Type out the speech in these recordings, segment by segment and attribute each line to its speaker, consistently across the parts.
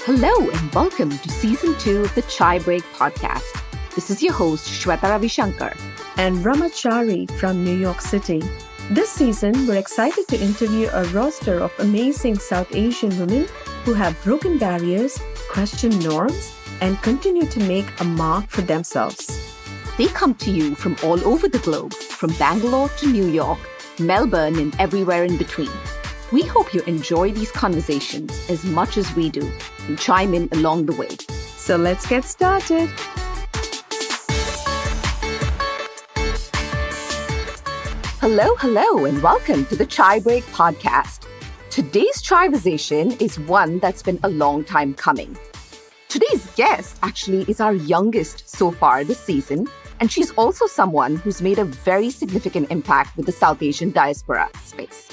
Speaker 1: Hello and welcome to Season 2 of the Chai Break podcast. This is your host, Shweta Ravishankar.
Speaker 2: And Ramachari from New York City. This season, we're excited to interview a roster of amazing South Asian women who have broken barriers, questioned norms, and continue to make a mark for themselves.
Speaker 1: They come to you from all over the globe, from Bangalore to New York, Melbourne, and everywhere in between. We hope you enjoy these conversations as much as we do and chime in along the way.
Speaker 2: So let's get started.
Speaker 1: Hello, and welcome to the Chai Break podcast. Today's Chai-versation is one that's been a long time coming. Today's guest actually is our youngest so far this season, and she's also someone who's made a very significant impact with the South Asian diaspora space.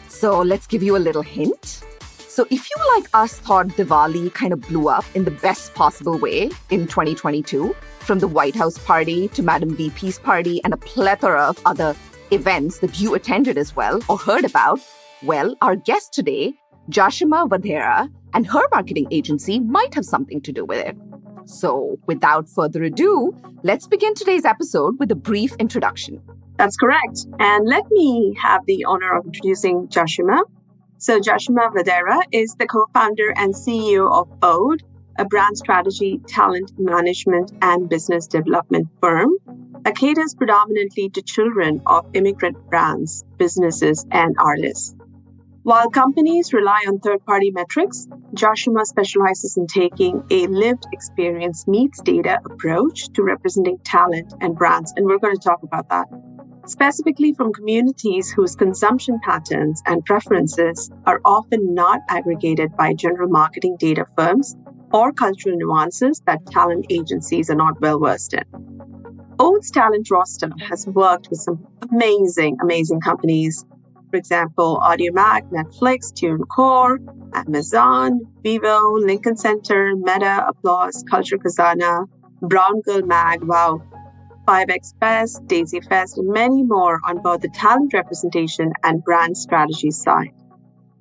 Speaker 1: So let's give you a little hint. So if you, like us, thought Diwali kind of blew up in the best possible way in 2022, from the White House party to Madam VP's party and a plethora of other events that you attended as well or heard about, well, our guest today, Jashima Wadehra, and her marketing agency might have something to do with it. So without further ado, let's begin today's episode with a brief introduction.
Speaker 3: That's correct. And let me have the honor of introducing Jashima. So Jashima Wadehra is the co-founder and CEO of Ode, a brand strategy, talent management, and business development firm that caters predominantly to children of immigrant brands, businesses, and artists. While companies rely on third-party metrics, Jashima specializes in taking a lived experience meets data approach to representing talent and brands, and we're going to talk about that. Specifically from communities whose consumption patterns and preferences are often not aggregated by general marketing data firms or cultural nuances that talent agencies are not well versed in. Ode's talent roster has worked with some amazing companies. For example, AudioMac, Netflix, TuneCore, Amazon, Vivo, Lincoln Center, Meta, Applause, Culture Khazana, Brown Girl Mag, wow, 5X Fest, Daisy Fest, and many more on both the talent representation and brand strategy side.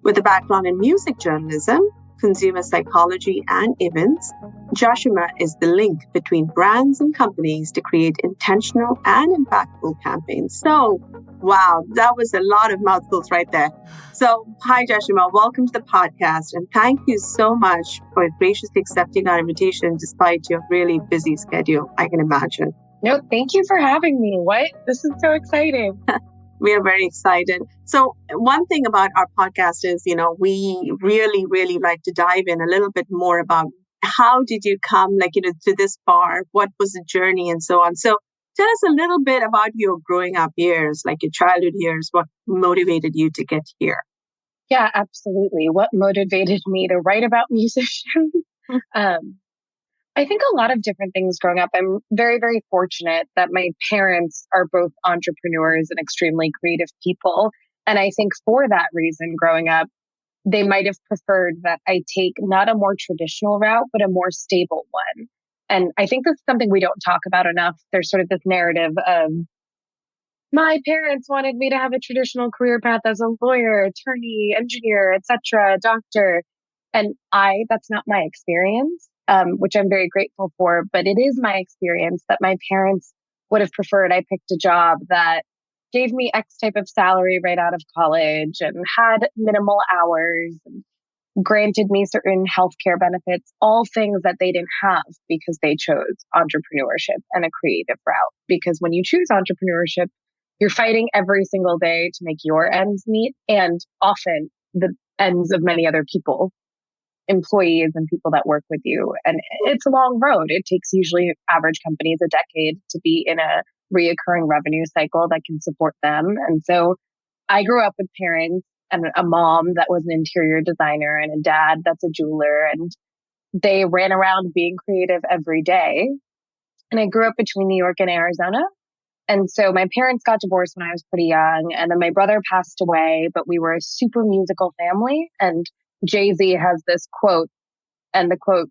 Speaker 3: With a background in music journalism, consumer psychology, and events, Jashima is the link between brands and companies to create intentional and impactful campaigns. So, wow, that was a lot of mouthfuls right there. So, hi, Jashima. Welcome to the podcast. And thank you so much for graciously accepting our invitation despite your really busy schedule, I can imagine.
Speaker 4: No, thank you for having me. This is so exciting.
Speaker 3: We are very excited. So one thing about our podcast is, we really like to dive in a little bit more about how did you come, to this far? What was the journey and so on? So tell us a little bit about your growing up years, like your childhood years. What motivated you to get here?
Speaker 4: Yeah, absolutely. What motivated me to write about musicians? I think a lot of different things growing up. I'm very, very fortunate that my parents are both entrepreneurs and extremely creative people. And I think for that reason, growing up, they might have preferred that I take not a more traditional route, but a more stable one. And I think that's something we don't talk about enough. There's sort of this narrative of my parents wanted me to have a traditional career path as a lawyer, attorney, engineer, etc., doctor. And that's not my experience. Which I'm very grateful for, but it is my experience that my parents would have preferred I picked a job that gave me X type of salary right out of college and had minimal hours and granted me certain healthcare benefits, all things that they didn't have because they chose entrepreneurship and a creative route. Because when you choose entrepreneurship, you're fighting every single day to make your ends meet and often the ends of many other people. Employees and people that work with you. And it's a long road. It takes usually average companies a decade to be in a reoccurring revenue cycle that can support them. And so I grew up with parents and a mom that was an interior designer and a dad that's a jeweler. And they ran around being creative every day. And I grew up between New York and Arizona. And so my parents got divorced when I was pretty young. And then my brother passed away, but we were a super musical family. And Jay-Z has this quote, and the quote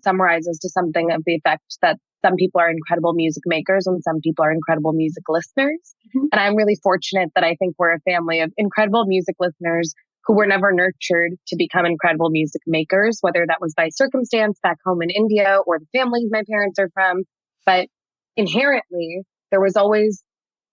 Speaker 4: summarizes to something of the effect that some people are incredible music makers and some people are incredible music listeners. Mm-hmm. And I'm really fortunate that I think we're a family of incredible music listeners who were never nurtured to become incredible music makers, whether that was by circumstance back home in India or the families my parents are from. But inherently, there was always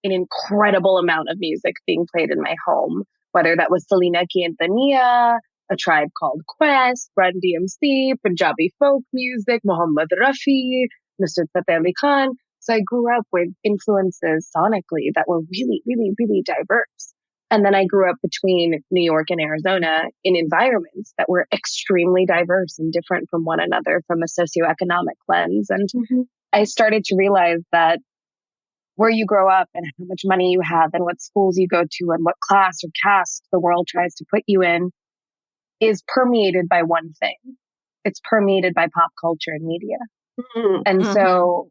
Speaker 4: an incredible amount of music being played in my home, whether that was Selena Quintanilla, A Tribe Called Quest, Run DMC, Punjabi folk music, Mohammed Rafi, Mr. Fateh Ali Khan. So I grew up with influences sonically that were really, really, really diverse. And then I grew up between New York and Arizona in environments that were extremely diverse and different from one another from a socioeconomic lens. And I started to realize that where you grow up and how much money you have and what schools you go to and what class or caste the world tries to put you in is permeated by one thing. It's permeated by pop culture and media. And so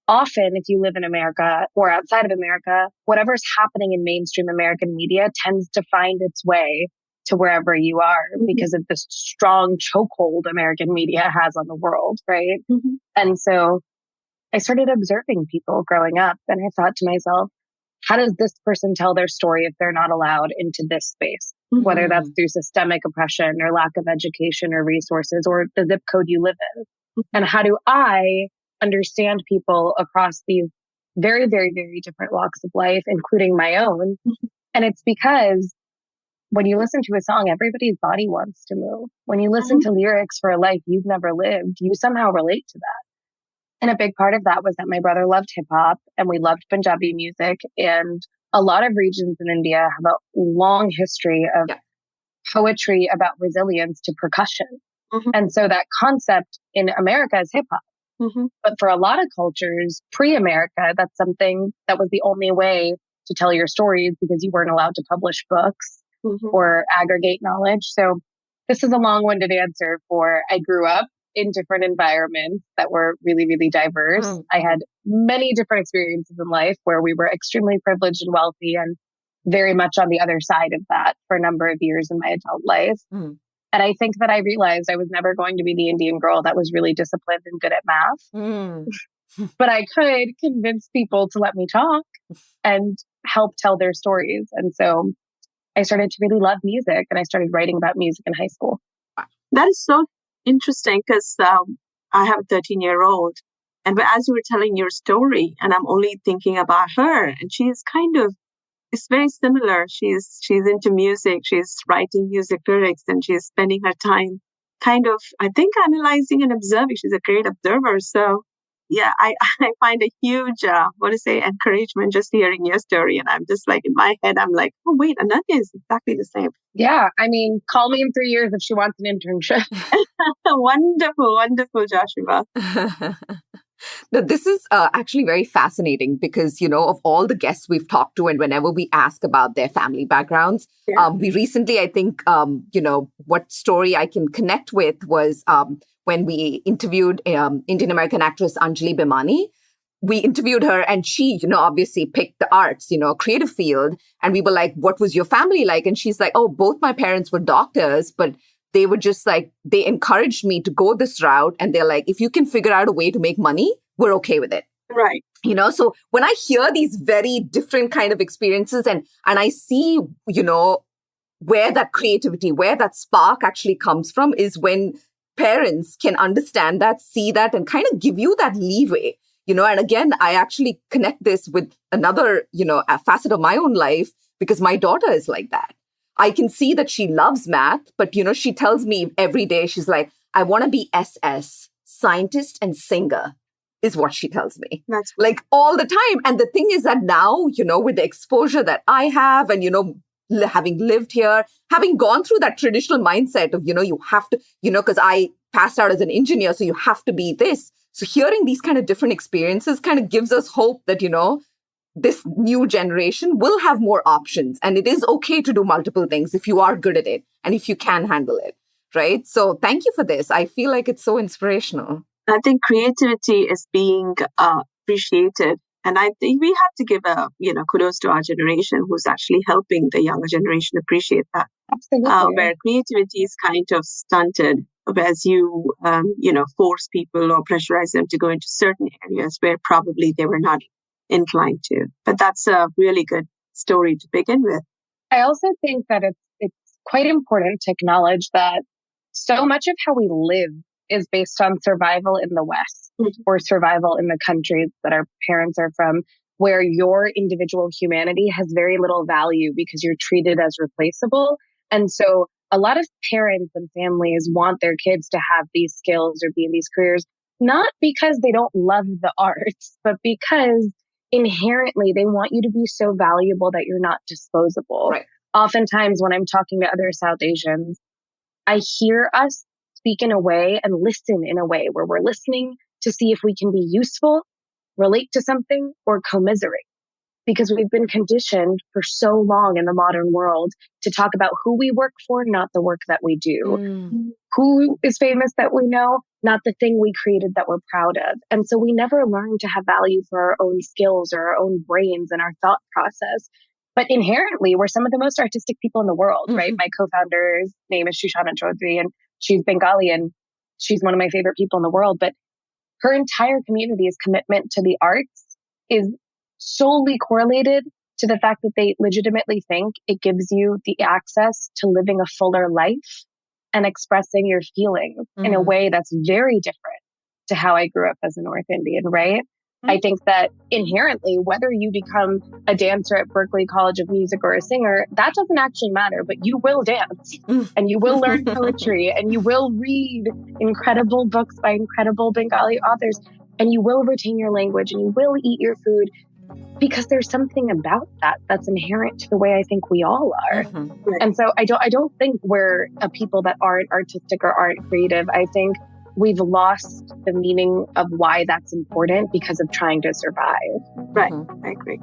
Speaker 4: often, if you live in America or outside of America, whatever's happening in mainstream American media tends to find its way to wherever you are because of this strong chokehold American media has on the world, right? And so I started observing people growing up and I thought to myself, how does this person tell their story if they're not allowed into this space? Whether that's through systemic oppression or lack of education or resources or the zip code you live in. And how do I understand people across these very, very, very different walks of life, including my own? And it's because when you listen to a song, everybody's body wants to move. When you listen to lyrics for a life you've never lived, you somehow relate to that. And a big part of that was that my brother loved hip hop and we loved Punjabi music. And a lot of regions in India have a long history of poetry about resilience to percussion. And so that concept in America is hip hop. But for a lot of cultures pre-America, that's something that was the only way to tell your stories because you weren't allowed to publish books or aggregate knowledge. So this is a long-winded answer for I grew up in different environments that were really, really diverse. I had many different experiences in life where we were extremely privileged and wealthy and very much on the other side of that for a number of years in my adult life. And I think that I realized I was never going to be the Indian girl that was really disciplined and good at math. But I could convince people to let me talk and help tell their stories. And so I started to really love music and I started writing about music in high school.
Speaker 3: That is so interesting because I have a 13-year-old. And as you were telling your story, and I'm only thinking about her, and she's kind of, it's very similar. She's into music. She's writing music lyrics and she's spending her time kind of, I think, analyzing and observing. She's a great observer. So yeah, I find a huge, encouragement just hearing your story. And I'm just like, in my head, I'm like, oh, wait, Ananya is exactly the same.
Speaker 4: Yeah. I mean, call me in 3 years if she wants an internship.
Speaker 3: Wonderful, Jashima.
Speaker 1: Now, this is actually very fascinating because, of all the guests we've talked to and whenever we ask about their family backgrounds, we recently, I think, what story I can connect with was when we interviewed Indian American actress Anjali Bhimani. We interviewed her and she, obviously picked the arts, creative field. And we were like, what was your family like? And she's like, oh, both my parents were doctors, but they were just like, they encouraged me to go this route. And they're like, if you can figure out a way to make money, we're okay with it.
Speaker 3: Right.
Speaker 1: So when I hear these very different kind of experiences and I see, where that creativity, where that spark actually comes from is when parents can understand that, see that, and kind of give you that leeway, and again, I actually connect this with another, a facet of my own life because my daughter is like that. I can see that she loves math, but, she tells me every day, she's like, I want to be SS, scientist and singer, is what she tells me.
Speaker 3: That's
Speaker 1: like all the time. And the thing is that now, with the exposure that I have and, having lived here, having gone through that traditional mindset of, you have to, because I passed out as an engineer, so you have to be this. So hearing these kind of different experiences kind of gives us hope that, this new generation will have more options and it is okay to do multiple things if you are good at it and if you can handle it, right? So thank you for this. I feel like it's so inspirational.
Speaker 3: I think creativity is being appreciated. And I think we have to give kudos to our generation who's actually helping the younger generation appreciate that.
Speaker 4: Absolutely.
Speaker 3: Where creativity is kind of stunted, whereas you, force people or pressurize them to go into certain areas where probably they were not inclined to. But that's a really good story to begin with.
Speaker 4: I also think that it's quite important to acknowledge that so much of how we live is based on survival in the West or survival in the countries that our parents are from, where your individual humanity has very little value because you're treated as replaceable. And so a lot of parents and families want their kids to have these skills or be in these careers, not because they don't love the arts, but because inherently they want you to be so valuable that you're not disposable.
Speaker 1: Right.
Speaker 4: Oftentimes when I'm talking to other South Asians, I hear us speak in a way and listen in a way where we're listening to see if we can be useful, relate to something, or commiserate. Because we've been conditioned for so long in the modern world to talk about who we work for, not the work that we do. Who is famous that we know, not the thing we created that we're proud of. And so we never learn to have value for our own skills or our own brains and our thought process. But inherently, we're some of the most artistic people in the world, right? My co-founder's name is Jashima Wadehra, and she's Bengali, and she's one of my favorite people in the world. But her entire community's commitment to the arts is solely correlated to the fact that they legitimately think it gives you the access to living a fuller life and expressing your feelings in a way that's very different to how I grew up as a North Indian, right? I think that inherently, whether you become a dancer at Berklee College of Music or a singer, that doesn't actually matter, but you will dance and you will learn poetry and you will read incredible books by incredible Bengali authors and you will retain your language and you will eat your food because there's something about that that's inherent to the way I think we all are. And so I don't think we're a people that aren't artistic or aren't creative. I think we've lost the meaning of why that's important because of trying to survive.
Speaker 3: Right. I agree.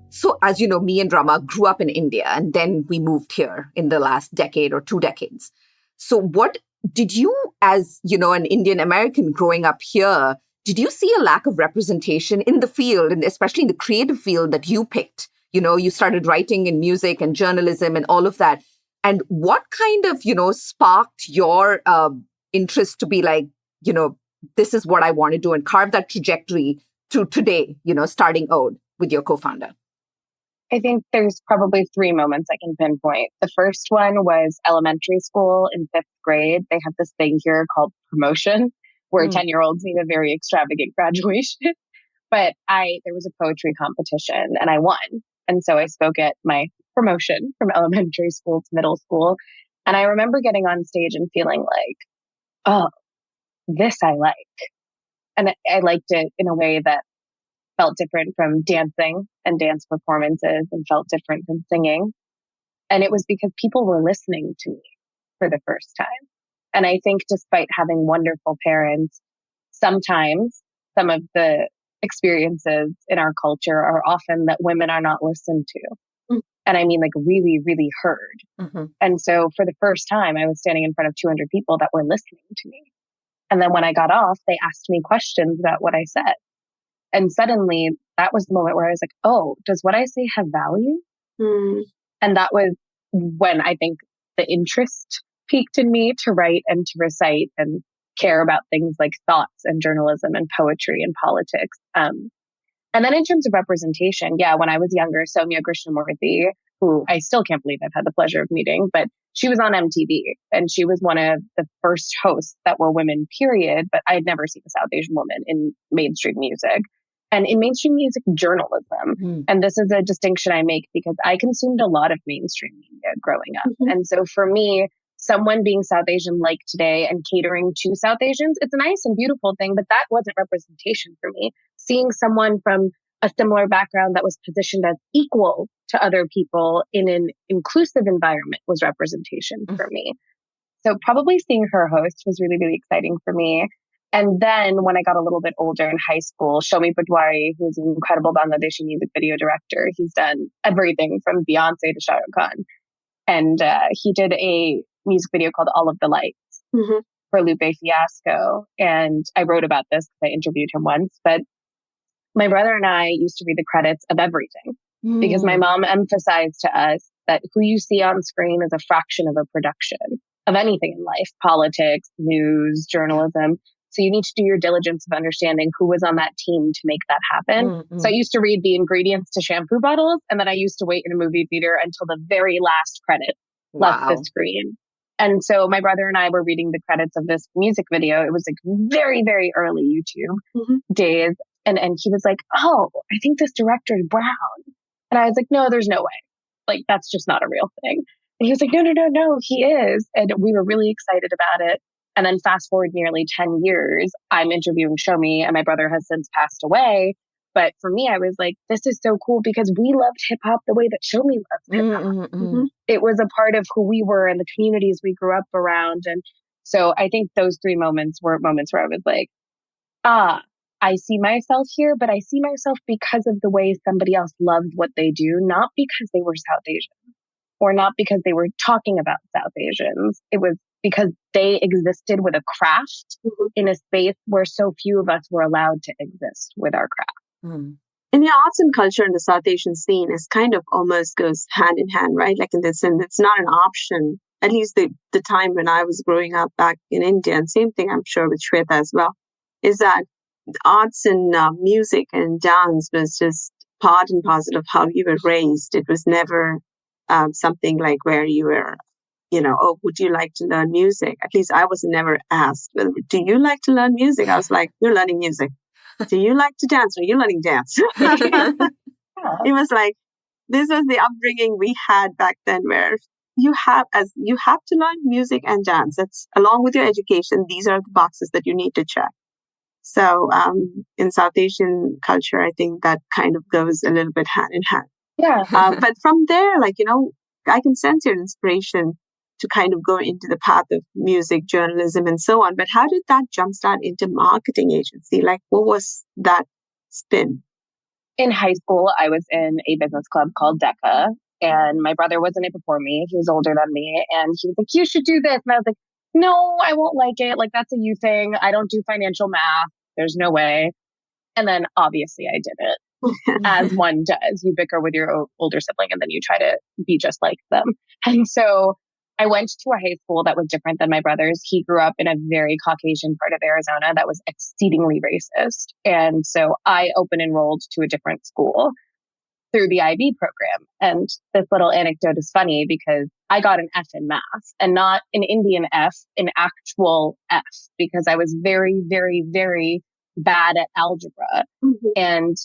Speaker 1: So, as you know, me and Rama grew up in India and then we moved here in the last decade or 2 decades. So what did you, as, an Indian American growing up here, did you see a lack of representation in the field, and especially in the creative field that you picked? You started writing in music and journalism and all of that. And what kind of, sparked your interest to be like, this is what I want to do and carve that trajectory to today, starting Ode with your co-founder?
Speaker 4: I think there's probably 3 moments I can pinpoint. The first one was elementary school in 5th grade. They have this thing here called promotion, where 10-year-olds need a very extravagant graduation. But there was a poetry competition and I won. And so I spoke at my promotion from elementary school to middle school. And I remember getting on stage and feeling like, oh, this I like. And I liked it in a way that felt different from dancing and dance performances and felt different from singing. And it was because people were listening to me for the first time. And I think despite having wonderful parents, sometimes some of the experiences in our culture are often that women are not listened to. And I mean like really, really heard. And so for the first time, I was standing in front of 200 people that were listening to me. And then when I got off, they asked me questions about what I said. And suddenly that was the moment where I was like, oh, does what I say have value? And that was when I think the interest peaked in me to write and to recite and care about things like thoughts and journalism and poetry and politics. And then in terms of representation, when I was younger, Soumya Krishnamurthy, who I still can't believe I've had the pleasure of meeting, but she was on MTV and she was one of the first hosts that were women, period. But I had never seen a South Asian woman in mainstream music and in mainstream music journalism. And this is a distinction I make because I consumed a lot of mainstream media growing up. And so for me, someone being South Asian like today and catering to South Asians, it's a nice and beautiful thing, but that wasn't representation for me. Seeing someone from a similar background that was positioned as equal to other people in an inclusive environment was representation for me. So probably seeing her host was really, really exciting for me. And then when I got a little bit older in high school, Shomi Patwari, who's an incredible Bangladeshi music video director, he's done everything from Beyonce to Shah Rukh Khan. And he did a music video called All of the Lights for Lupe Fiasco. And I wrote about this because I interviewed him once. But my brother and I used to read the credits of everything because my mom emphasized to us that who you see on screen is a fraction of a production. of anything in life, politics, news, journalism. So you need to do your diligence of understanding who was on that team to make that happen.
Speaker 2: Mm-hmm.
Speaker 4: So I used to read the ingredients to shampoo bottles, and then I used to wait in a movie theater until the very last credit left the screen. And so my brother and I were reading the credits of this music video. It was like very, very early YouTube days. And he was like, oh, I think this director is brown. And I was like, no, there's no way. Like, that's just not a real thing. And he was like, no, he is. And we were really excited about it. And then fast forward nearly 10 years, I'm interviewing Shomi, and my brother has since passed away. But for me, I was like, this is so cool because we loved hip hop the way that Shomi loved hip hop.
Speaker 2: Mm-hmm.
Speaker 4: It was a part of who we were and the communities we grew up around. And so I think those 3 moments were moments where I was like, I see myself here, but I see myself because of the way somebody else loved what they do, not because they were South Asian or not because they were talking about South Asians. It was because they existed with a craft in a space where so few of us were allowed to exist with our craft.
Speaker 2: Mm.
Speaker 3: And the arts and culture in the South Asian scene is kind of almost goes hand in hand, right? Like in this, and it's not an option. At least the time when I was growing up back in India, and same thing I'm sure with Shweta as well, is that arts and music and dance was just part and parcel of how you were raised. It was never something like where you were, oh, would you like to learn music? At least I was never asked, do you like to learn music? I was like, you're learning music. Do you like to dance? Or you're learning dance. It was like, this was the upbringing we had back then where you have to learn music and dance. That's along with your education. These are the boxes that you need to check. So in South Asian culture, I think that kind of goes a little bit hand in hand.
Speaker 4: Yeah.
Speaker 3: But from there, I can sense your inspiration to kind of go into the path of music, journalism, and so on. But how did that jumpstart into marketing agency? Like, what was that spin?
Speaker 4: In high school, I was in a business club called DECA, and my brother was in it before me. He was older than me, and he was like, you should do this. And I was like, no, I won't like it. Like, that's a you thing. I don't do financial math. There's no way. And then obviously I did it, as one does. You bicker with your older sibling, and then you try to be just like them. And so I went to a high school that was different than my brother's. He grew up in a very Caucasian part of Arizona that was exceedingly racist. And so I open enrolled to a different school through the IB program. And this little anecdote is funny because I got an F in math, and not an Indian F, an actual F, because I was very, very, very bad at algebra. And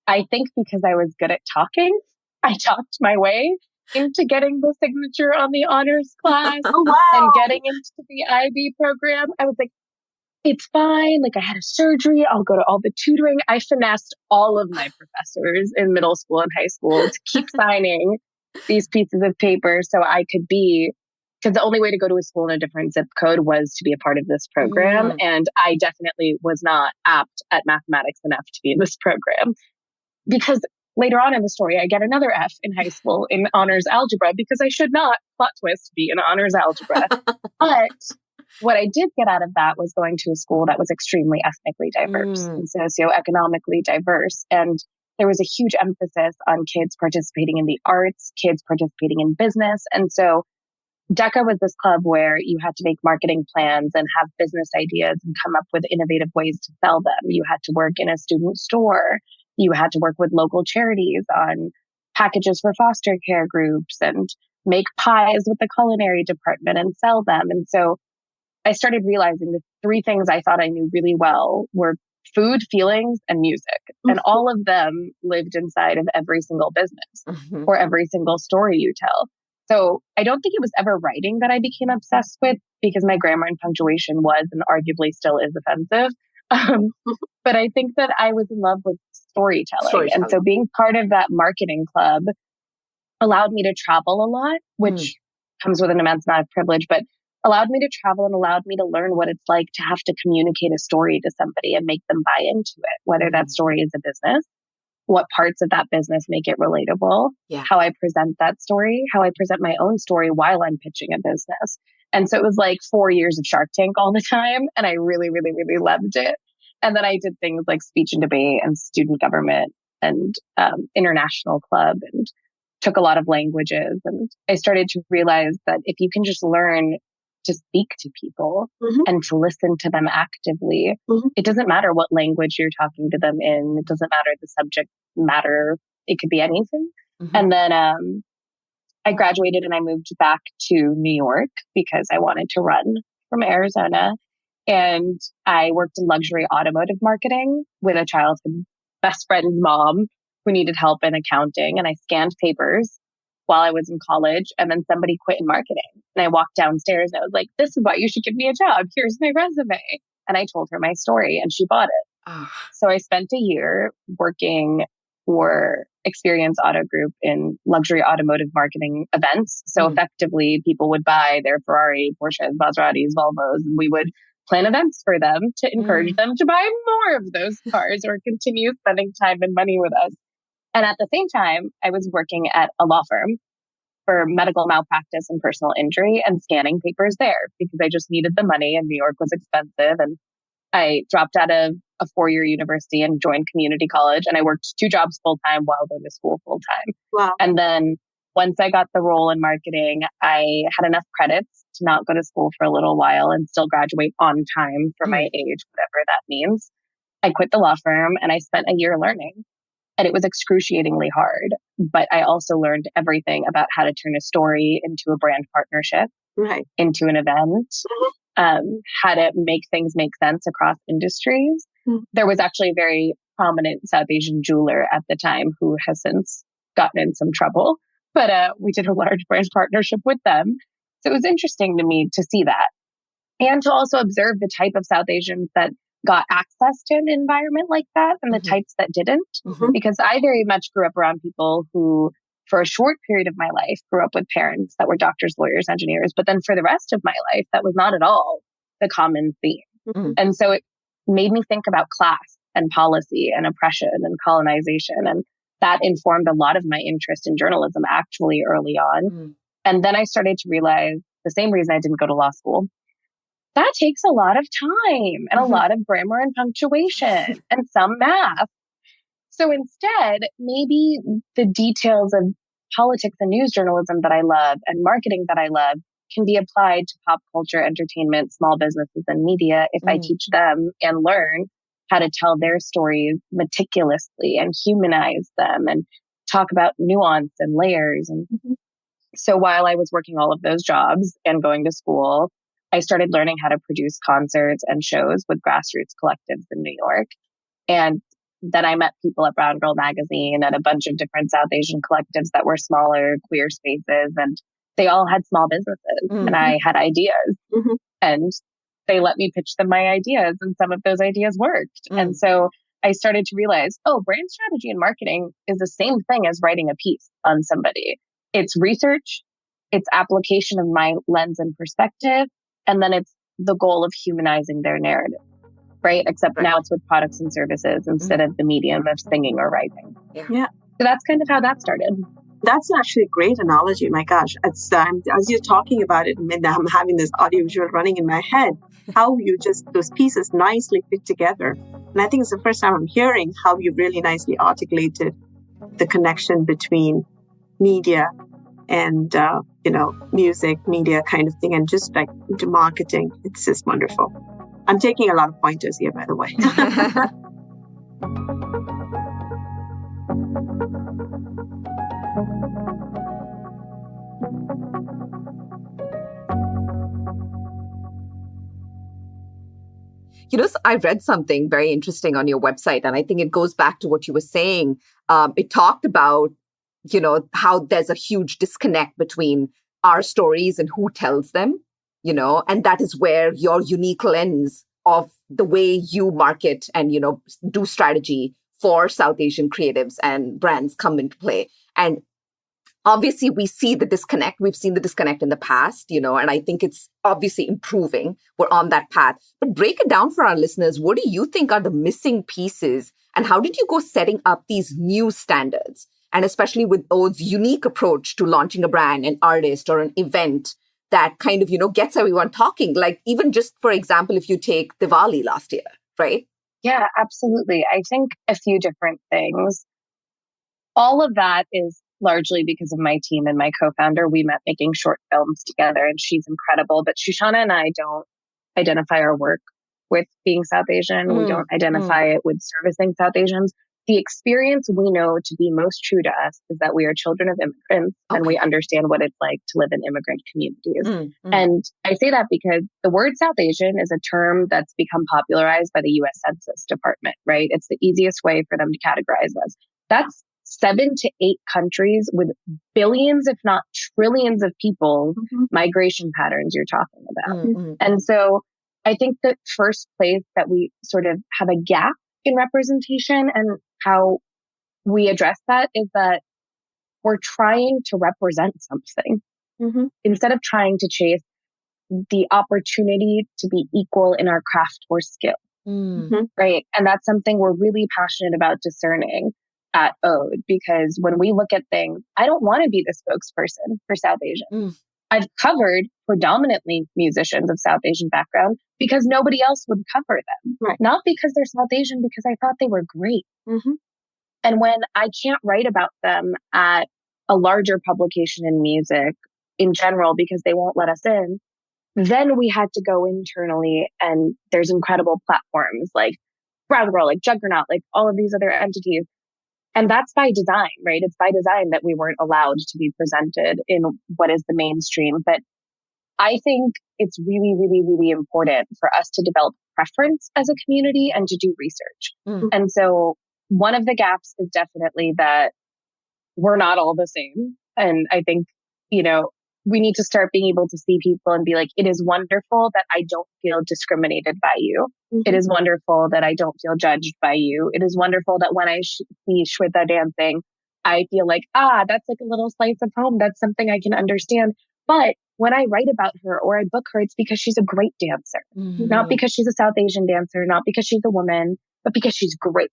Speaker 4: I think because I was good at talking, I talked my way into getting the signature on the honors class and getting into the IB program. I was like, it's fine. Like, I had a surgery. I'll go to all the tutoring. I finessed all of my professors in middle school and high school to keep signing these pieces of paper so I could be, because the only way to go to a school in a different zip code was to be a part of this program. And I definitely was not apt at mathematics enough to be in this program, because later on in the story, I get another F in high school in honors algebra because I should not, plot twist, be in honors algebra. But what I did get out of that was going to a school that was extremely ethnically diverse and socioeconomically diverse. And there was a huge emphasis on kids participating in the arts, kids participating in business. And so DECA was this club where you had to make marketing plans and have business ideas and come up with innovative ways to sell them. You had to work in a student store. You had to work with local charities on packages for foster care groups and make pies with the culinary department and sell them. And so I started realizing the 3 things I thought I knew really well were food, feelings, and music. And all of them lived inside of every single business or every single story you tell. So I don't think it was ever writing that I became obsessed with, because my grammar and punctuation was and arguably still is offensive. But I think that I was in love with storytelling. And so being part of that marketing club allowed me to travel a lot, which comes with an immense amount of privilege, but allowed me to travel and allowed me to learn what it's like to have to communicate a story to somebody and make them buy into it, whether that story is a business, what parts of that business make it relatable, how I present that story, how I present my own story while I'm pitching a business. And so it was like 4 years of Shark Tank all the time. And I really, really, really loved it. And then I did things like speech and debate and student government and international club and took a lot of languages. And I started to realize that if you can just learn to speak to people
Speaker 3: Mm-hmm.
Speaker 4: and to listen to them actively.
Speaker 3: Mm-hmm.
Speaker 4: It doesn't matter what language you're talking to them in. It doesn't matter the subject matter. It could be anything.
Speaker 1: Mm-hmm.
Speaker 4: And then I graduated and I moved back to New York because I wanted to run from Arizona. And I worked in luxury automotive marketing with a childhood best friend's mom who needed help in accounting. And I scanned papers while I was in college. And then somebody quit in marketing. And I walked downstairs and I was like, this is why you should give me a job. Here's my resume. And I told her my story and she bought it.
Speaker 1: Ah.
Speaker 4: So I spent a year working for Experience Auto Group in luxury automotive marketing events. So effectively, people would buy their Ferrari, Porsches, Maseratis, Volvos, and we would plan events for them to encourage them to buy more of those cars or continue spending time and money with us. And at the same time, I was working at a law firm for medical malpractice and personal injury and scanning papers there because I just needed the money and New York was expensive. And I dropped out of a 4-year university and joined community college. And I worked 2 jobs full time while going to school full time.
Speaker 3: Wow.
Speaker 4: And then once I got the role in marketing, I had enough credits to not go to school for a little while and still graduate on time for my age, whatever that means. I quit the law firm and I spent a year learning. And it was excruciatingly hard. But I also learned everything about how to turn a story into a brand partnership,
Speaker 3: Right.
Speaker 4: into an event. How to make things make sense across industries. There was actually a very prominent South Asian jeweler at the time who has since gotten in some trouble, but we did a large brand partnership with them. So it was interesting to me to see that and to also observe the type of South Asians that got access to an environment like that and the types that didn't, because I very much grew up around people who, for a short period of my life, grew up with parents that were doctors, lawyers, engineers. But then for the rest of my life, that was not at all the common theme. And so it made me think about class and policy and oppression and colonization. And that informed a lot of my interest in journalism actually early on. And then I started to realize the same reason I didn't go to law school. That takes a lot of time and a lot of grammar and punctuation and some math. So instead, maybe the details of politics and news journalism that I love and marketing that I love can be applied to pop culture, entertainment, small businesses, and media if I teach them and learn how to tell their stories meticulously and humanize them and talk about nuance and layers. And so while I was working all of those jobs and going to school, I started learning how to produce concerts and shows with grassroots collectives in New York. And then I met people at Brown Girl Magazine and a bunch of different South Asian collectives that were smaller queer spaces. And they all had small businesses and I had ideas and they let me pitch them my ideas and some of those ideas worked. And so I started to realize, oh, brand strategy and marketing is the same thing as writing a piece on somebody. It's research, it's application of my lens and perspective, and then it's the goal of humanizing their narrative, right? Except now it's with products and services instead of the medium of singing or writing.
Speaker 3: Yeah.
Speaker 4: So that's kind of how that started.
Speaker 3: That's actually a great analogy. My gosh, it's, as you're talking about it, I'm having this audiovisual running in my head, how you just, those pieces nicely fit together. And I think it's the first time I'm hearing how you really nicely articulated the connection between media and, music, media kind of thing, and just like into marketing. It's just wonderful. I'm taking a lot of pointers here, by the way.
Speaker 1: I read something very interesting on your website, and I think it goes back to what you were saying. It talked about, how there's a huge disconnect between our stories and who tells them, and that is where your unique lens of the way you market and, do strategy for South Asian creatives and brands come into play. And obviously, we see the disconnect. We've seen the disconnect in the past, and I think it's obviously improving. We're on that path. But break it down for our listeners. What do you think are the missing pieces? And how did you go setting up these new standards? And especially with Ode's unique approach to launching a brand, an artist, or an event that kind of, gets everyone talking. Like even just, for example, if you take Diwali last year, right?
Speaker 4: Yeah, absolutely. I think a few different things. All of that is largely because of my team and my co-founder. We met making short films together, and she's incredible. But Shoshana and I don't identify our work with being South Asian. We don't identify it with servicing South Asians. The experience we know to be most true to us is that we are children of immigrants and we understand what it's like to live in immigrant communities. And I say that because the word South Asian is a term that's become popularized by the US Census Department, right? It's the easiest way for them to categorize us. That's 7 to 8 countries with billions, if not trillions of people, migration patterns you're talking about. And so I think the first place that we sort of have a gap in representation and how we address that is that we're trying to represent something instead of trying to chase the opportunity to be equal in our craft or skill. Right. And that's something we're really passionate about discerning at Ode, because when we look at things, I don't want to be the spokesperson for South Asian. I've covered predominantly musicians of South Asian background because nobody else would cover them. Not because they're South Asian, because I thought they were great. And when I can't write about them at a larger publication in music in general because they won't let us in, then we had to go internally, and there's incredible platforms like Brown Girl, like Juggernaut, like all of these other entities. And that's by design, right? It's by design that we weren't allowed to be presented in what is the mainstream. But I think it's really, really, really important for us to develop preference as a community and to do research. And so one of the gaps is definitely that we're not all the same. And I think, we need to start being able to see people and be like, it is wonderful that I don't feel discriminated by you. It is wonderful that I don't feel judged by you. It is wonderful that when I see Shweta dancing, I feel like, that's like a little slice of home. That's something I can understand. But when I write about her or I book her, it's because she's a great dancer, not because she's a South Asian dancer, not because she's a woman, but because she's great.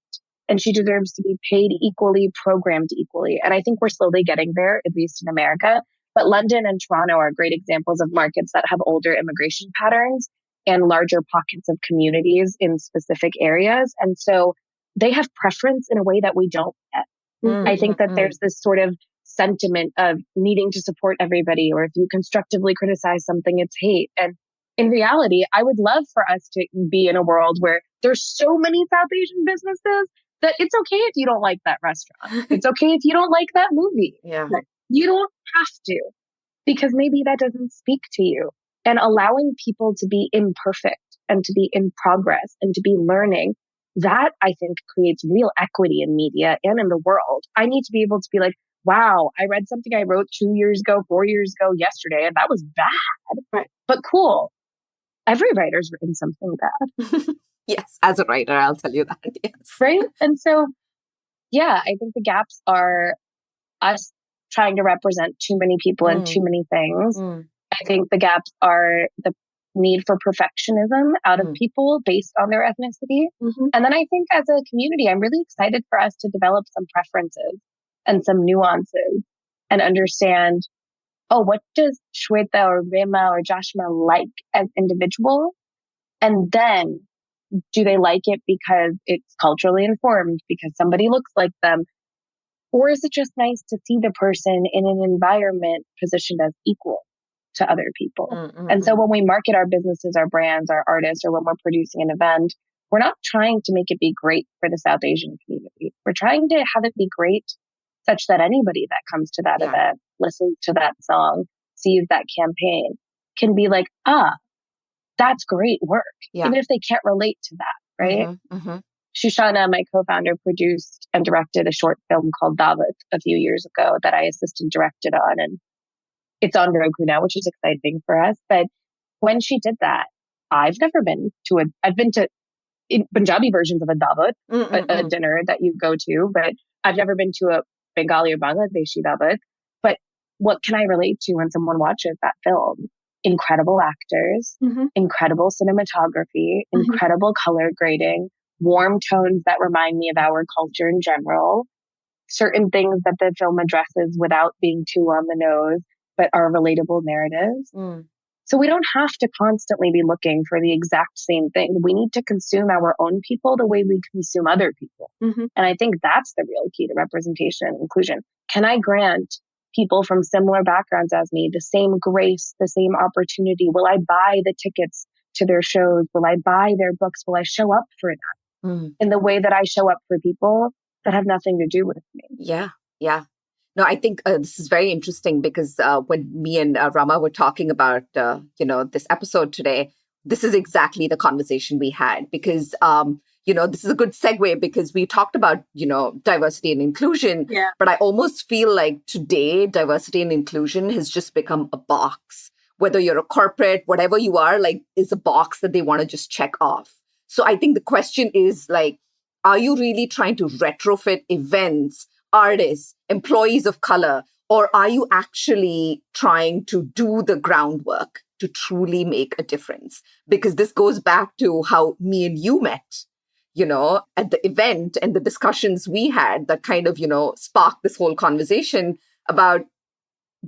Speaker 4: And she deserves to be paid equally, programmed equally. And I think we're slowly getting there, at least in America. But London and Toronto are great examples of markets that have older immigration patterns and larger pockets of communities in specific areas. And so they have preference in a way that we don't yet. I think that there's this sort of sentiment of needing to support everybody, or if you constructively criticize something, it's hate. And in reality, I would love for us to be in a world where there's so many South Asian businesses that it's okay if you don't like that restaurant. It's okay if you don't like that movie. You don't have to, because maybe that doesn't speak to you. And allowing people to be imperfect and to be in progress and to be learning, that I think creates real equity in media and in the world. I need to be able to be like, wow, I read something I wrote 2 years ago, 4 years ago, yesterday, and that was bad. But cool. Every writer's written something bad.
Speaker 1: Yes, as a writer, I'll tell you that. Yes.
Speaker 4: Right? And so, yeah, I think the gaps are us trying to represent too many people and too many things. I think the gaps are the need for perfectionism out of people based on their ethnicity. And then I think as a community, I'm really excited for us to develop some preferences and some nuances and understand, what does Shweta or Rima or Jashima like as individuals? And then do they like it because it's culturally informed, because somebody looks like them? Or is it just nice to see the person in an environment positioned as equal to other people? And so when we market our businesses, our brands, our artists, or when we're producing an event, we're not trying to make it be great for the South Asian community. We're trying to have it be great such that anybody that comes to that event, listens to that song, sees that campaign, can be like, that's great work, even if they can't relate to that, right? Shoshana, my co-founder, produced and directed a short film called Davat a few years ago that I assistant directed on, and it's on Roku now, which is exciting for us. But when she did that, I've been to Punjabi versions of a Davat, a dinner that you go to, but I've never been to a Bengali or Bangladeshi Davat. But what can I relate to when someone watches that film? Incredible actors, incredible cinematography, incredible color grading, warm tones that remind me of our culture in general, certain things that the film addresses without being too on the nose, but are relatable narratives. So we don't have to constantly be looking for the exact same thing. We need to consume our own people the way we consume other people. And I think that's the real key to representation and inclusion. Can I grant people from similar backgrounds as me the same grace, the same opportunity? Will I buy the tickets to their shows? Will I buy their books? Will I show up for that in the way that I show up for people that have nothing to do with me?
Speaker 1: Yeah, yeah. No, I think this is very interesting because when me and Rama were talking about, this episode today, this is exactly the conversation we had because, this is a good segue because we talked about, diversity and inclusion.
Speaker 3: Yeah.
Speaker 1: But I almost feel like today, diversity and inclusion has just become a box. Whether you're a corporate, whatever you are, like, is a box that they want to just check off. So I think the question is like, are you really trying to retrofit events, artists, employees of color, or are you actually trying to do the groundwork to truly make a difference? Because this goes back to how me and you met, at the event and the discussions we had that kind of, sparked this whole conversation about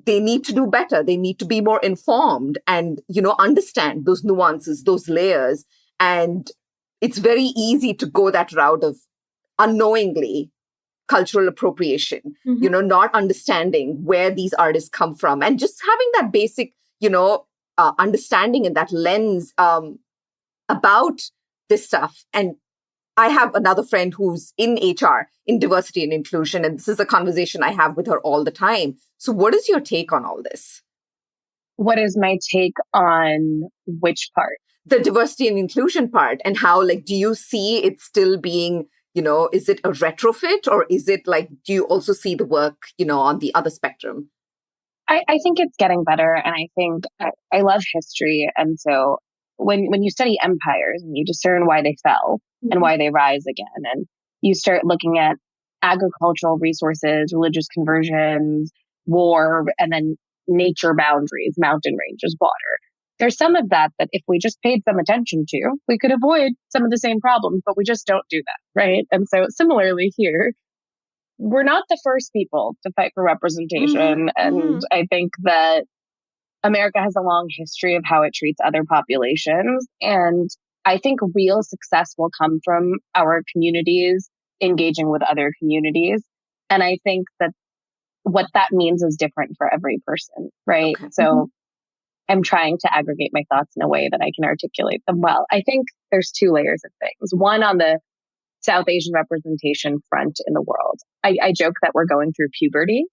Speaker 1: they need to do better. They need to be more informed and, understand those nuances, those layers. And it's very easy to go that route of unknowingly cultural appropriation, not understanding where these artists come from and just having that basic, understanding and that lens about this stuff. And I have another friend who's in HR, in diversity and inclusion, and this is a conversation I have with her all the time. So what is your take on all this?
Speaker 4: What is my take on which part?
Speaker 1: The diversity and inclusion part, and how, do you see it still being, is it a retrofit or is it do you also see the work, on the other spectrum?
Speaker 4: I think it's getting better. And I think I love history. And so when you study empires and you discern why they fell and why they rise again, and you start looking at agricultural resources, religious conversions, war, and then nature boundaries, mountain ranges, water. There's some of that if we just paid some attention to, we could avoid some of the same problems, but we just don't do that, right? And so similarly here, we're not the first people to fight for representation. And I think that America has a long history of how it treats other populations. And I think real success will come from our communities engaging with other communities. And I think that what that means is different for every person, right? Okay. So I'm trying to aggregate my thoughts in a way that I can articulate them well. I think there's two layers of things. One, on the South Asian representation front in the world. I joke that we're going through puberty,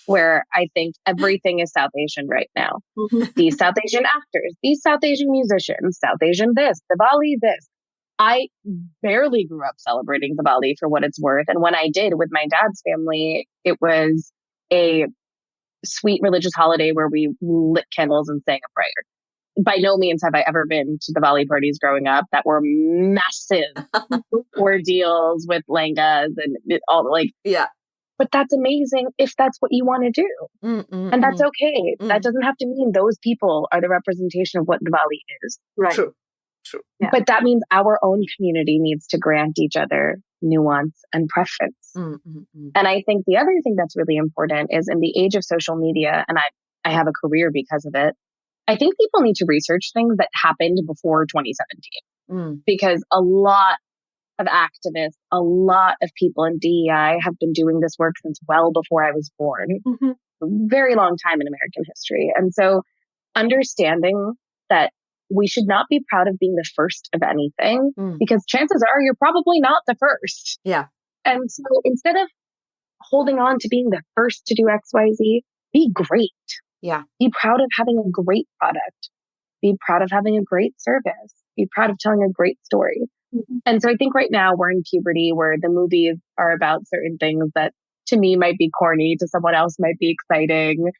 Speaker 4: where I think everything is South Asian right now. These South Asian actors, these South Asian musicians, South Asian this, Diwali this. I barely grew up celebrating Diwali for what it's worth. And when I did with my dad's family, it was a sweet religious holiday where we lit candles and sang a prayer. By no means have I ever been to Diwali parties growing up that were massive ordeals with langas and all
Speaker 1: yeah.
Speaker 4: But that's amazing if that's what you want to do. And that's okay. That doesn't have to mean those people are the representation of what Diwali is.
Speaker 3: Right.
Speaker 1: True.
Speaker 3: Yeah.
Speaker 4: But that means our own community needs to grant each other nuance and preference. And I think the other thing that's really important is in the age of social media, and I have a career because of it, I think people need to research things that happened before 2017. Because a lot of activists, a lot of people in DEI have been doing this work since well before I was born. A very long time in American history. And so understanding that we should not be proud of being the first of anything, because chances are you're probably not the first.
Speaker 1: Yeah.
Speaker 4: And so instead of holding on to being the first to do XYZ, be great.
Speaker 1: Yeah.
Speaker 4: Be proud of having a great product. Be proud of having a great service. Be proud of telling a great story. And so I think right now we're in puberty where the movies are about certain things that to me might be corny, to someone else might be exciting,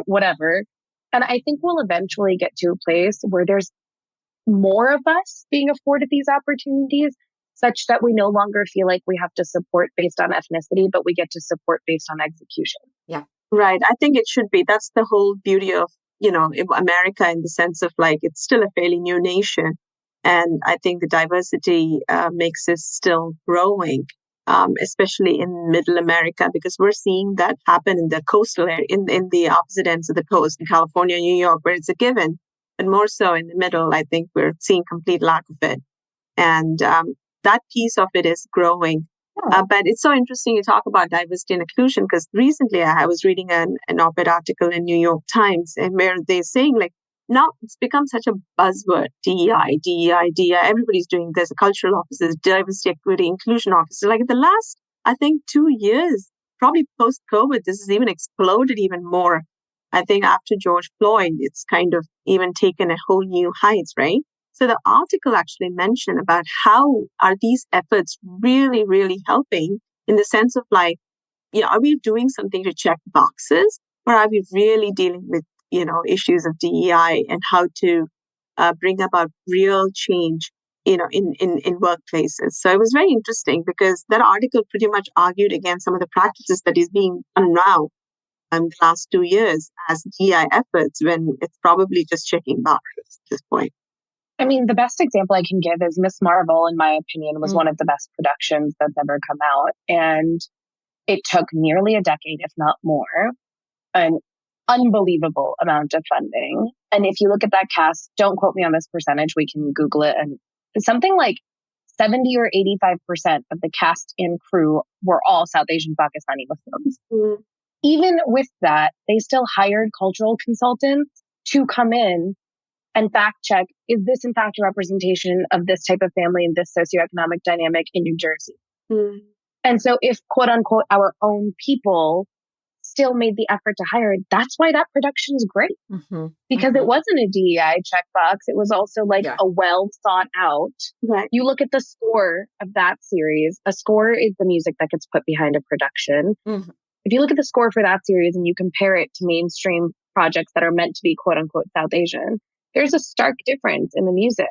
Speaker 4: whatever. And I think we'll eventually get to a place where there's more of us being afforded these opportunities, such that we no longer feel like we have to support based on ethnicity, but we get to support based on execution.
Speaker 1: Yeah.
Speaker 3: Right. I think it should be. That's the whole beauty of, America, in the sense of it's still a fairly new nation. And I think the diversity makes us still growing, especially in Middle America, because we're seeing that happen in the coastal area, in the opposite ends of the coast, in California, New York, where it's a given but more so in the middle, I think we're seeing complete lack of it. And that piece of it is growing. But it's so interesting you talk about diversity and inclusion, because recently I was reading an op-ed article in New York Times, and where they're saying like, now it's become such a buzzword, DEI. Everybody's doing this. Cultural officers, diversity, equity, inclusion officers. Like in the last, I think, 2 years, probably post-COVID, this has even exploded even more. I think after George Floyd, it's kind of even taken a whole new heights, right? So the article actually mentioned about how are these efforts really, really helping, in the sense of like, are we doing something to check boxes, or are we really dealing with, issues of DEI and how to bring about real change, in workplaces. So it was very interesting, because that article pretty much argued against some of the practices that is being done now in the last 2 years as DEI efforts, when it's probably just checking boxes at this point.
Speaker 4: I mean, the best example I can give is Miss Marvel, in my opinion, was one of the best productions that's ever come out. And it took nearly a decade, if not more, an unbelievable amount of funding. And if you look at that cast, don't quote me on this percentage, we can Google it. And it's something like 70 or 85% of the cast and crew were all South Asian Pakistani Muslims. Even with that, they still hired cultural consultants to come in and fact check, is this in fact a representation of this type of family and this socioeconomic dynamic in New Jersey? And so if, quote unquote, our own people still made the effort to hire, that's why that production is great. Because it wasn't a DEI checkbox. It was also like a well thought out.
Speaker 3: Right.
Speaker 4: You look at the score of that series. A score is the music that gets put behind a production. If you look at the score for that series and you compare it to mainstream projects that are meant to be, quote unquote, South Asian, there's a stark difference in the music.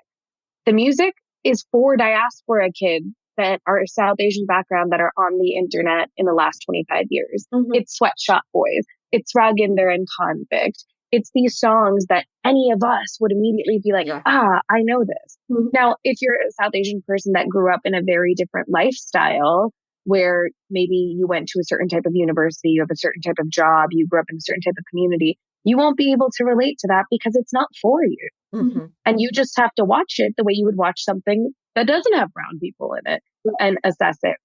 Speaker 4: The music is for diaspora kids that are South Asian background that are on the internet in the last 25 years. It's Sweatshop Boys. It's Raginder and Convict. It's these songs that any of us would immediately be like, I know this. Now, if you're a South Asian person that grew up in a very different lifestyle, where maybe you went to a certain type of university, you have a certain type of job, you grew up in a certain type of community, you won't be able to relate to that because it's not for you. And you just have to watch it the way you would watch something that doesn't have brown people in it and assess it.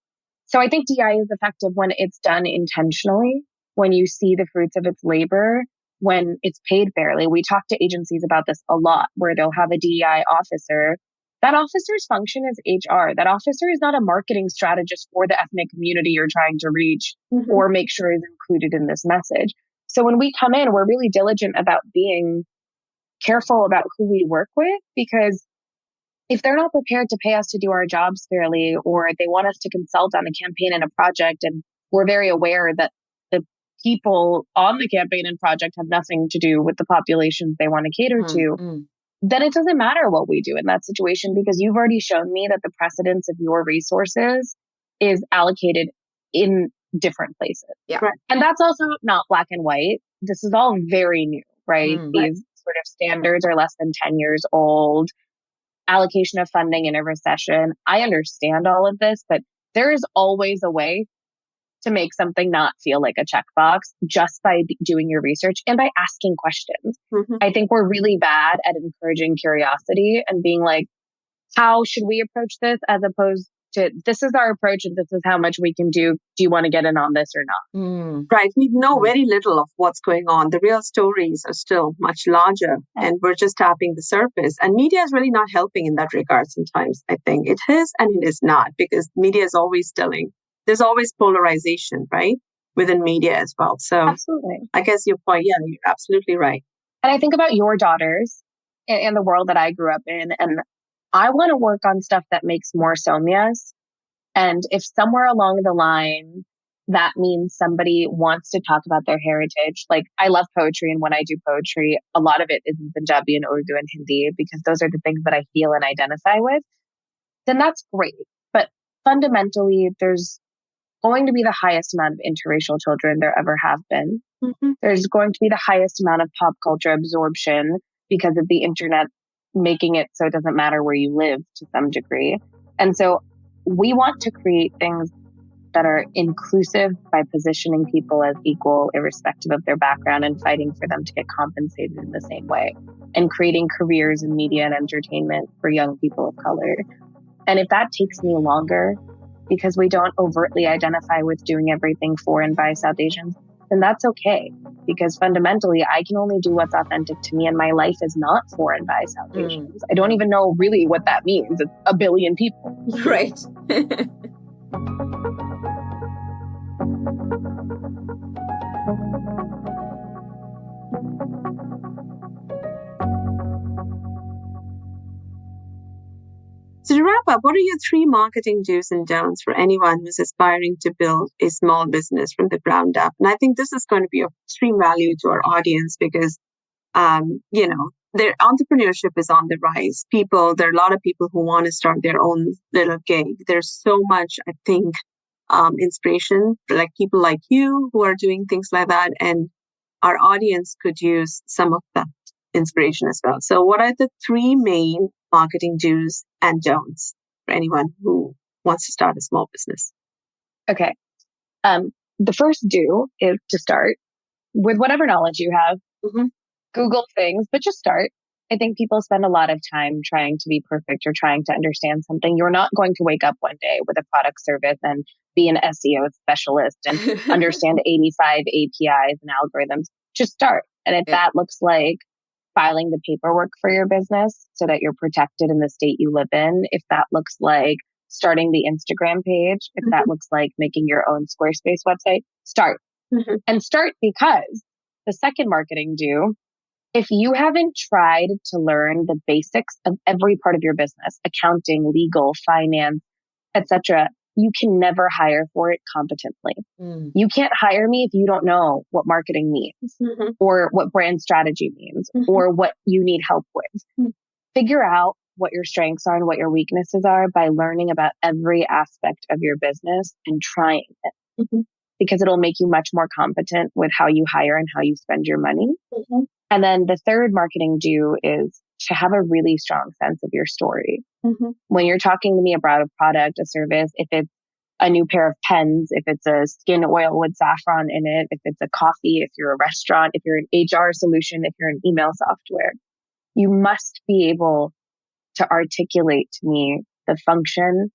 Speaker 4: So I think DI is effective when it's done intentionally, when you see the fruits of its labor, when it's paid fairly. We talk to agencies about this a lot, where they'll have a DEI officer. That officer's function is HR. That officer is not a marketing strategist for the ethnic community you're trying to reach or make sure is included in this message. So when we come in, we're really diligent about being careful about who we work with, because if they're not prepared to pay us to do our jobs fairly, or they want us to consult on a campaign and a project, and we're very aware that the people on the campaign and project have nothing to do with the populations they want to cater to, then it doesn't matter what we do in that situation, because you've already shown me that the precedence of your resources is allocated in different places. And that's also not black and white. This is all very new, right? These sort of standards are less than 10 years old. Allocation of funding in a recession. I understand all of this, but there is always a way to make something not feel like a checkbox just by doing your research and by asking questions. I think we're really bad at encouraging curiosity and being like, how should we approach this, as opposed to, this is our approach and this is how much we can do. Do you want to get in on this or not?
Speaker 3: Right. We know very little of what's going on. The real stories are still much larger, and we're just tapping the surface. And media is really not helping in that regard sometimes. I think it is and it is not, because media is always telling. There's always polarization, right, within media as well. So
Speaker 4: absolutely.
Speaker 3: I guess your point, you're absolutely right.
Speaker 4: And I think about your daughters and the world that I grew up in, and I want to work on stuff that makes more Soumyas. And if somewhere along the line, that means somebody wants to talk about their heritage, like I love poetry. And when I do poetry, a lot of it is in Punjabi and Urdu and Hindi, because those are the things that I feel and identify with, then that's great. But fundamentally, there's going to be the highest amount of interracial children there ever have been. There's going to be the highest amount of pop culture absorption because of the internet making it so it doesn't matter where you live to some degree. And so we want to create things that are inclusive by positioning people as equal, irrespective of their background, and fighting for them to get compensated in the same way, and creating careers in media and entertainment for young people of color. And if that takes me longer because we don't overtly identify with doing everything for and by South Asians, then that's okay. Because fundamentally, I can only do what's authentic to me, and my life is not for and by South Asians. I don't even know really what that means. It's a billion people.
Speaker 1: Right.
Speaker 3: So to wrap up, what are your 3 marketing do's and don'ts for anyone who's aspiring to build a small business from the ground up? And I think this is going to be of extreme value to our audience because, their entrepreneurship is on the rise. There are a lot of people who want to start their own little gig. There's so much, I think, inspiration, like people like you who are doing things like that. And our audience could use some of that inspiration as well. So what are the 3 main marketing do's and don'ts for anyone who wants to start a small business?
Speaker 4: Okay. The first do is to start with whatever knowledge you have.
Speaker 3: Mm-hmm.
Speaker 4: Google things, but just start. I think people spend a lot of time trying to be perfect or trying to understand something. You're not going to wake up one day with a product service and be an SEO specialist and understand 85 APIs and algorithms. Just start. And if that looks like filing the paperwork for your business so that you're protected in the state you live in, if that looks like starting the Instagram page, if that looks like making your own Squarespace website, start. And start because the second marketing do, if you haven't tried to learn the basics of every part of your business, accounting, legal, finance, etc., you can never hire for it competently. You can't hire me if you don't know what marketing means or what brand strategy means or what you need help with. Figure out what your strengths are and what your weaknesses are by learning about every aspect of your business and trying it because it'll make you much more competent with how you hire and how you spend your money. And then the third marketing do is to have a really strong sense of your story. When you're talking to me about a product, a service, if it's a new pair of pens, if it's a skin oil with saffron in it, if it's a coffee, if you're a restaurant, if you're an HR solution, if you're an email software, you must be able to articulate to me the function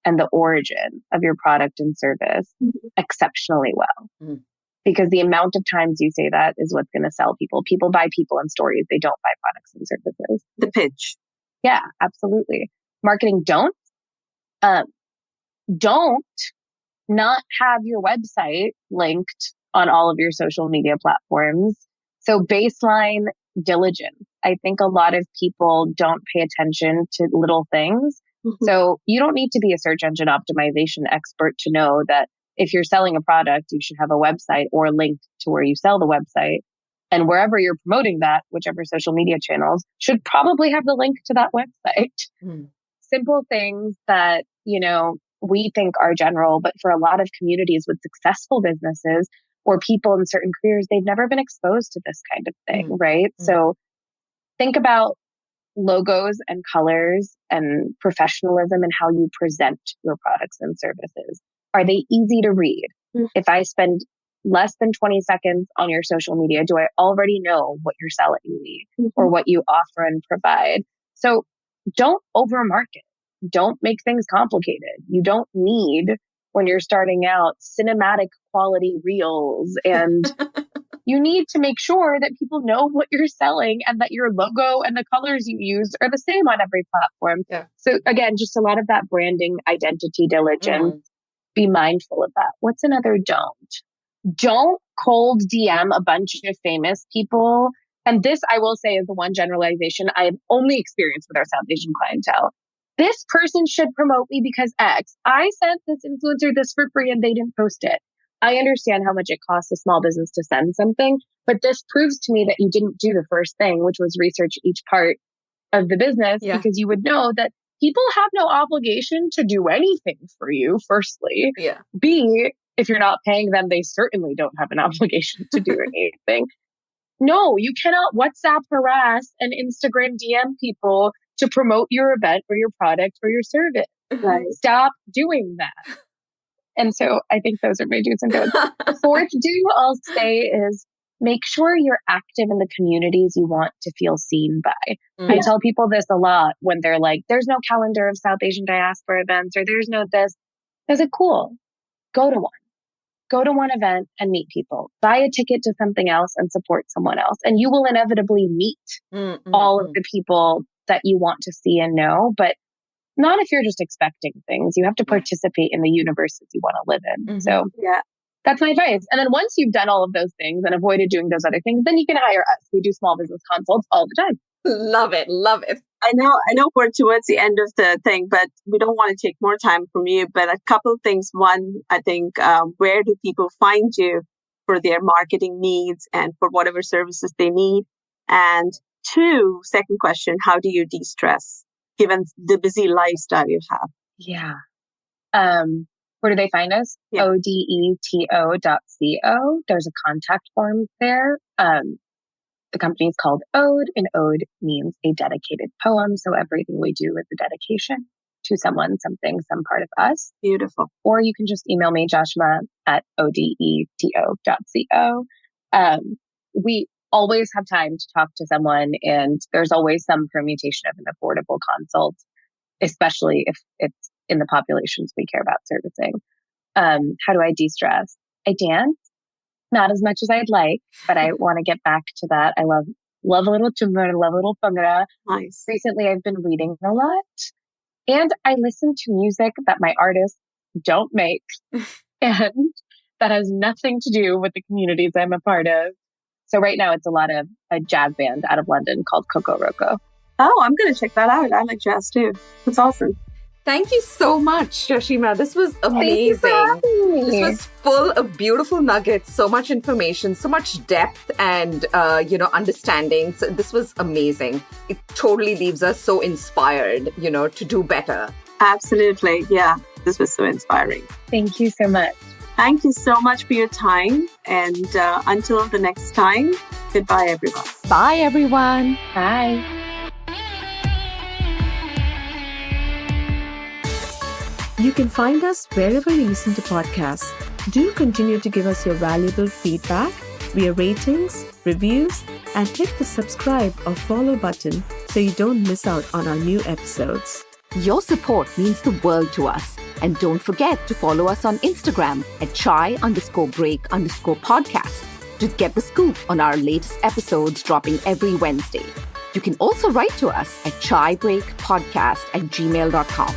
Speaker 4: and the origin of your product and service exceptionally well. Because the amount of times you say that is what's going to sell people. People buy people and stories. They don't buy products and services.
Speaker 3: The pitch.
Speaker 4: Yeah, absolutely. Marketing don't not have your website linked on all of your social media platforms. So baseline diligence. I think a lot of people don't pay attention to little things. So you don't need to be a search engine optimization expert to know that if you're selling a product, you should have a website or linked to where you sell the website. And wherever you're promoting that, whichever social media channels should probably have the link to that website. Simple things that, we think are general, but for a lot of communities with successful businesses or people in certain careers, they've never been exposed to this kind of thing, right? So think about logos and colors and professionalism and how you present your products and services. Are they easy to read? If I spend less than 20 seconds on your social media, do I already know what you're selling me or what you offer and provide? So don't overmarket. Don't make things complicated. You don't need, when you're starting out, cinematic quality reels. And you need to make sure that people know what you're selling and that your logo and the colors you use are the same on every platform. So again, just a lot of that branding, identity diligence. Be mindful of that. What's another don't? Don't cold DM a bunch of famous people. And this, I will say, is the one generalization I have only experienced with our South Asian clientele. This person should promote me because X. I sent this influencer this for free and they didn't post it. I understand how much it costs a small business to send something, but this proves to me that you didn't do the first thing, which was research each part of the business, because you would know that people have no obligation to do anything for you, firstly. B, if you're not paying them, they certainly don't have an obligation to do anything. No, you cannot WhatsApp harass and Instagram DM people to promote your event or your product or your service. Stop doing that. And so I think those are my do's and don'ts. The fourth do I'll say is make sure you're active in the communities you want to feel seen by. I tell people this a lot when they're like, there's no calendar of South Asian diaspora events or there's no this. I said, cool, go to one. Go to one event and meet people. Buy a ticket to something else and support someone else. And you will inevitably meet all of the people that you want to see and know, but not if you're just expecting things. You have to participate in the universes you want to live in. So that's my advice. And then once you've done all of those things and avoided doing those other things, then you can hire us. We do small business consults all the time.
Speaker 1: Love it. Love it.
Speaker 3: I know we're towards the end of the thing, but we don't want to take more time from you. But a couple of things. One, I think, where do people find you for their marketing needs and for whatever services they need? And two, second question, how do you de-stress given the busy lifestyle you have?
Speaker 4: Yeah. Where do they find us?
Speaker 3: Yeah.
Speaker 4: odeto.co. There's a contact form there. The company is called Ode, and Ode means a dedicated poem. So everything we do is a dedication to someone, something, some part of us.
Speaker 3: Beautiful.
Speaker 4: Or you can just email me, Jashima at odeto.co. We always have time to talk to someone, and there's always some permutation of an affordable consult, especially if it's in the populations we care about servicing. How do I de-stress? I dance. Not as much as I'd like, but I want to get back to that. I love a little tumra, love a little bhangra.
Speaker 3: Nice.
Speaker 4: Recently, I've been reading a lot, and I listen to music that my artists don't make, and that has nothing to do with the communities I'm a part of. So right now, it's a lot of a jazz band out of London called Coco Roco.
Speaker 3: Oh, I'm going to check that out. I like jazz too. That's awesome.
Speaker 1: Thank you so much, Jashima. This was amazing. This was full of beautiful nuggets, so much information, so much depth and, understanding. So this was amazing. It totally leaves us so inspired, to do better.
Speaker 3: Absolutely. Yeah. This was so inspiring.
Speaker 4: Thank you so much.
Speaker 3: Thank you so much for your time. And until the next time, goodbye, everyone.
Speaker 1: Bye, everyone.
Speaker 4: Bye.
Speaker 2: You can find us wherever you listen to podcasts. Do continue to give us your valuable feedback via ratings, reviews, and hit the subscribe or follow button so you don't miss out on our new episodes.
Speaker 1: Your support means the world to us. And don't forget to follow us on Instagram at chai_break_podcast to get the scoop on our latest episodes dropping every Wednesday. You can also write to us at chaibreakpodcast@gmail.com.